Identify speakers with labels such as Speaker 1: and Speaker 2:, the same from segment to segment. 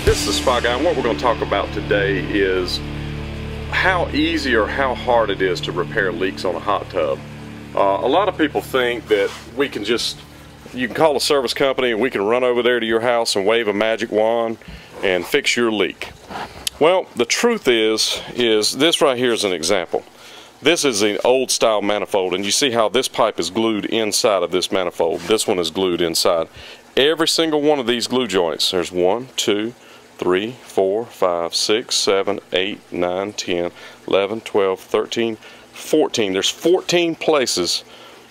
Speaker 1: This is the Spy Guy, and what we're going to talk about today is how easy or how hard it is to repair leaks on a hot tub. A lot of people think that you can call a service company and we can run over there to your house and wave a magic wand and fix your leak. Well, the truth is this right here is an example. This is an old style manifold, and you see how this pipe is glued inside of this manifold. This one is glued inside. Every single one of these glue joints, there's 1, 2, 3, 4, 5, 6, 7, 8, 9, 10, 11, 12, 13, 14. There's 14 places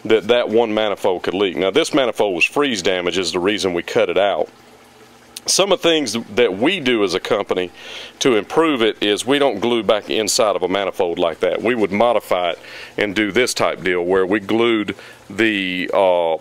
Speaker 1: that one manifold could leak. Now this manifold was freeze damage is the reason we cut it out. Some of the things that we do as a company to improve it is we don't glue back inside of a manifold like that. We would modify it and do this type deal where we glued the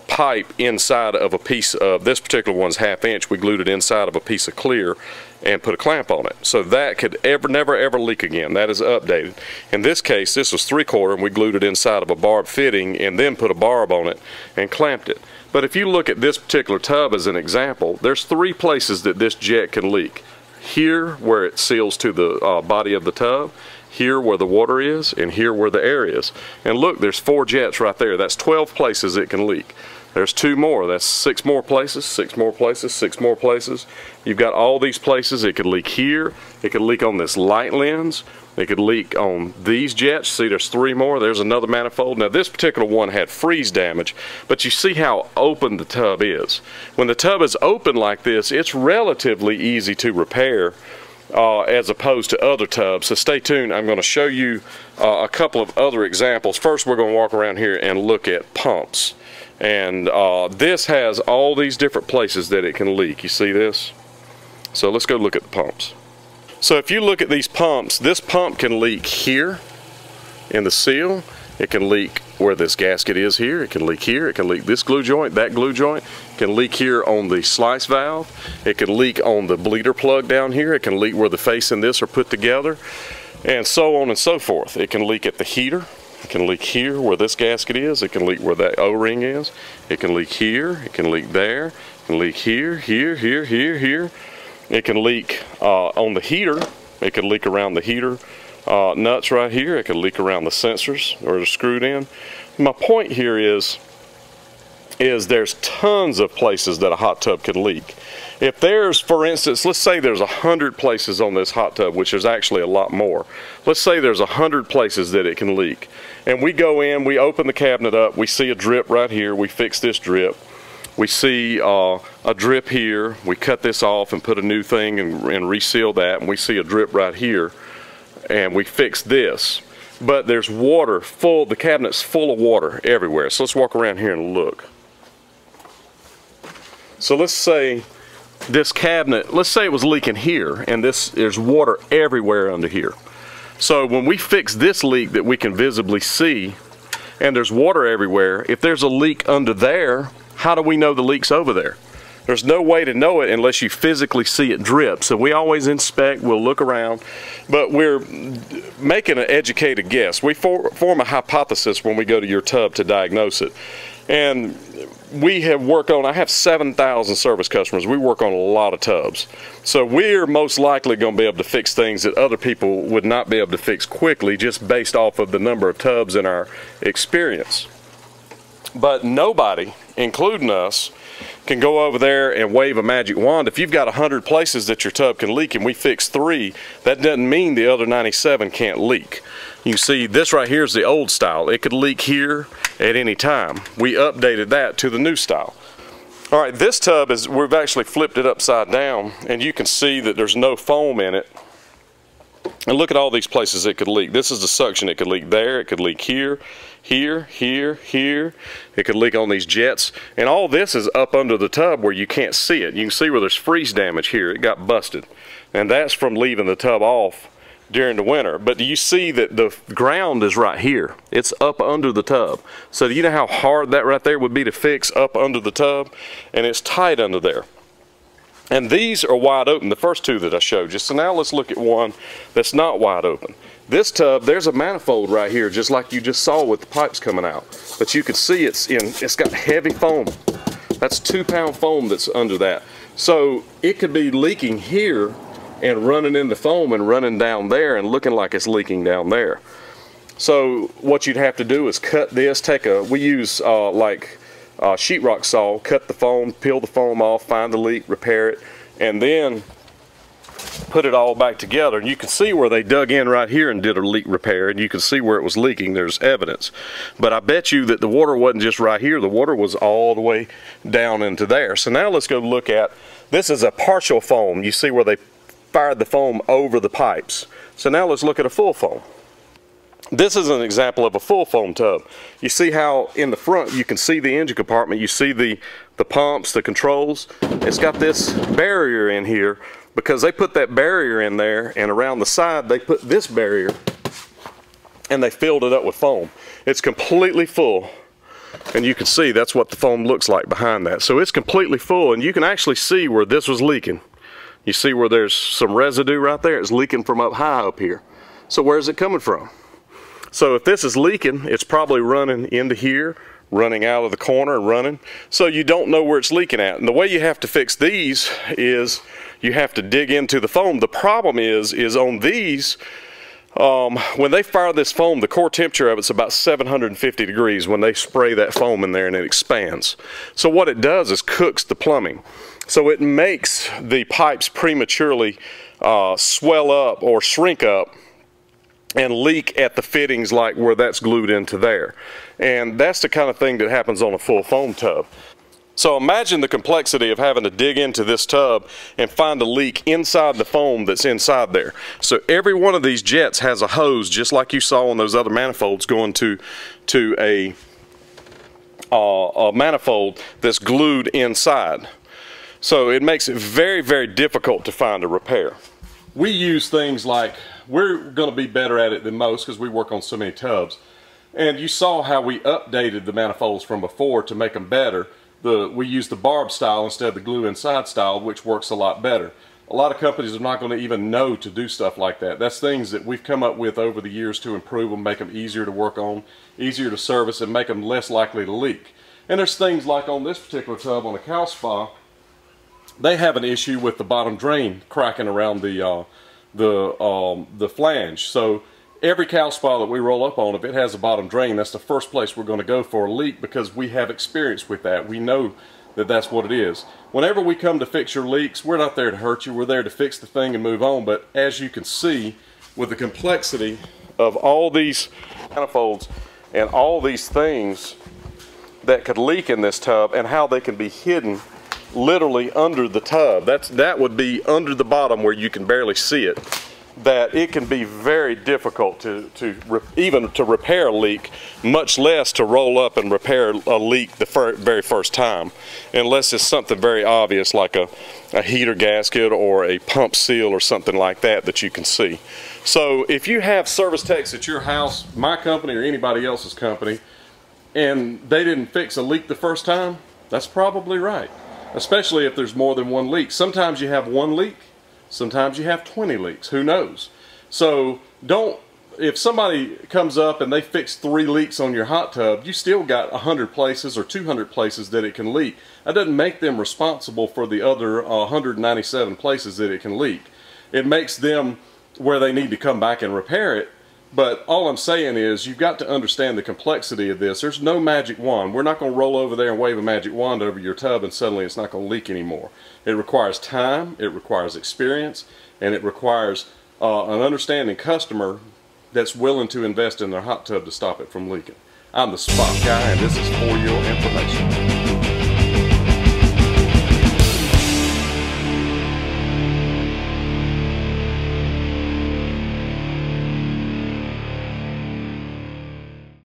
Speaker 1: pipe inside of a piece of, this particular one's 1/2 inch, we glued it inside of a piece of clear and put a clamp on it. So that could never ever leak again. That is updated. In this case, this was 3/4 and we glued it inside of a barb fitting and then put a barb on it and clamped it. But if you look at this particular tub as an example, there's 3 places that this jet can leak. Here where it seals to the body of the tub, here where the water is, and here where the air is. And look, there's 4 jets right there. That's 12 places it can leak. There's 2 more. That's 6 more places, 6 more places, 6 more places. You've got all these places. It could leak here. It could leak on this light lens. It could leak on these jets. See, there's 3 more. There's another manifold. Now, this particular one had freeze damage, but you see how open the tub is. When the tub is open like this, it's relatively easy to repair as opposed to other tubs. So stay tuned. I'm going to show you a couple of other examples. First, we're going to walk around here and look at pumps. And this has all these different places that it can leak. You see this? So let's go look at the pumps. So if you look at these pumps, this pump can leak here in the seal. It can leak where this gasket is here. It can leak here. It can leak this glue joint, that glue joint. It can leak here on the slice valve. It can leak on the bleeder plug down here. It can leak where the face and this are put together, and so on and so forth. It can leak at the heater. It can leak here where this gasket is. It can leak where that O-ring is. It can leak here. It can leak there. It can leak here, here, here, here, here. It can leak on the heater. It can leak around the heater nuts right here. It can leak around the sensors or the screwed in. My point here is there's tons of places that a hot tub can leak. If there's, for instance, let's say there's 100 places on this hot tub, which is actually a lot more. Let's say there's 100 places that it can leak. And we go in, we open the cabinet up, we see a drip right here, we fix this drip. We see a drip here, we cut this off and put a new thing and reseal that, and we see a drip right here, and we fix this. But there's water full, the cabinet's full of water everywhere. So let's walk around here and look. So let's say this cabinet, let's say it was leaking here, and there's water everywhere under here. So when we fix this leak that we can visibly see, and there's water everywhere, if there's a leak under there, how do we know the leak's over there? There's no way to know it unless you physically see it drip. So we always inspect, we'll look around, but we're making an educated guess. We form a hypothesis when we go to your tub to diagnose it. And we have worked on, I have 7,000 service customers. We work on a lot of tubs. So we're most likely going to be able to fix things that other people would not be able to fix quickly just based off of the number of tubs in our experience. But nobody, including us, can go over there and wave a magic wand. If you've got 100 places that your tub can leak and we fix 3, that doesn't mean the other 97 can't leak. You see, this right here is the old style. It could leak here at any time. We updated that to the new style. All right, this tub is, we've actually flipped it upside down, and you can see that there's no foam in it. And look at all these places it could leak. This is the suction. It could leak there. It could leak here, here, here, here. It could leak on these jets. And all this is up under the tub where you can't see it. You can see where there's freeze damage here. It got busted. And that's from leaving the tub off during the winter. But do you see that the ground is right here? It's up under the tub. So do you know how hard that right there would be to fix up under the tub? And it's tight under there. And these are wide open, the first 2 that I showed you. So now let's look at one that's not wide open. This tub, there's a manifold right here, just like you just saw with the pipes coming out. But you can see it's got heavy foam. That's 2-pound foam that's under that. So it could be leaking here and running in the foam and running down there and looking like it's leaking down there. So what you'd have to do is cut this, we use sheetrock saw, cut the foam, peel the foam off, find the leak, repair it, and then put it all back together. And you can see where they dug in right here and did a leak repair, and you can see where it was leaking. There's evidence. But I bet you that the water wasn't just right here, the water was all the way down into there. So now let's go look at, this is a partial foam. You see where they fired the foam over the pipes. So now let's look at a full foam. This is an example of a full foam tub. You see how in the front you can see the engine compartment, you see the pumps, the controls. It's got this barrier in here because they put that barrier in there, and around the side they put this barrier and they filled it up with foam. It's completely full, and you can see that's what the foam looks like behind that. So it's completely full, and you can actually see where this was leaking. You see where there's some residue right there? It's leaking from up high up here. So where's it coming from? So if this is leaking, it's probably running into here, running out of the corner and running. So you don't know where it's leaking at. And the way you have to fix these is you have to dig into the foam. The problem is on these, when they fire this foam, the core temperature of it's about 750 degrees when they spray that foam in there and it expands. So what it does is cooks the plumbing. So it makes the pipes prematurely swell up or shrink up and leak at the fittings, like where that's glued into there. And that's the kind of thing that happens on a full foam tub. So imagine the complexity of having to dig into this tub and find a leak inside the foam that's inside there. So every one of these jets has a hose, just like you saw on those other manifolds, going to a manifold that's glued inside. So it makes it very, very difficult to find a repair. We use things like, we're going to be better at it than most because we work on so many tubs. And you saw how we updated the manifolds from before to make them better. We use the barb style instead of the glue inside style, which works a lot better. A lot of companies are not going to even know to do stuff like that. That's things that we've come up with over the years to improve them, make them easier to work on, easier to service, and make them less likely to leak. And there's things like on this particular tub on a cow spa, they have an issue with the bottom drain cracking around the flange. So every cow spa that we roll up on, if it has a bottom drain, that's the first place we're going to go for a leak, because we have experience with that. We know that that's what it is. Whenever we come to fix your leaks, we're not there to hurt you. We're there to fix the thing and move on. But as you can see, with the complexity of all these manifolds and all these things that could leak in this tub and how they can be hidden literally under the tub, that would be under the bottom where you can barely see it, that it can be very difficult even to repair a leak, much less to roll up and repair a leak the very first time, unless it's something very obvious like a heater gasket or a pump seal or something like that that you can see. So if you have service techs at your house, my company or anybody else's company, and they didn't fix a leak the first time, that's probably right. Especially if there's more than one leak. Sometimes you have one leak, sometimes you have 20 leaks, who knows? So if somebody comes up and they fix 3 leaks on your hot tub, you still got 100 places or 200 places that it can leak. That doesn't make them responsible for the other 197 places that it can leak. It makes them where they need to come back and repair it. But all I'm saying is, you've got to understand the complexity of this. There's no magic wand. We're not going to roll over there and wave a magic wand over your tub and suddenly it's not going to leak anymore. It requires time, it requires experience, and it requires an understanding customer that's willing to invest in their hot tub to stop it from leaking. I'm the Spot Guy, and this is for your information.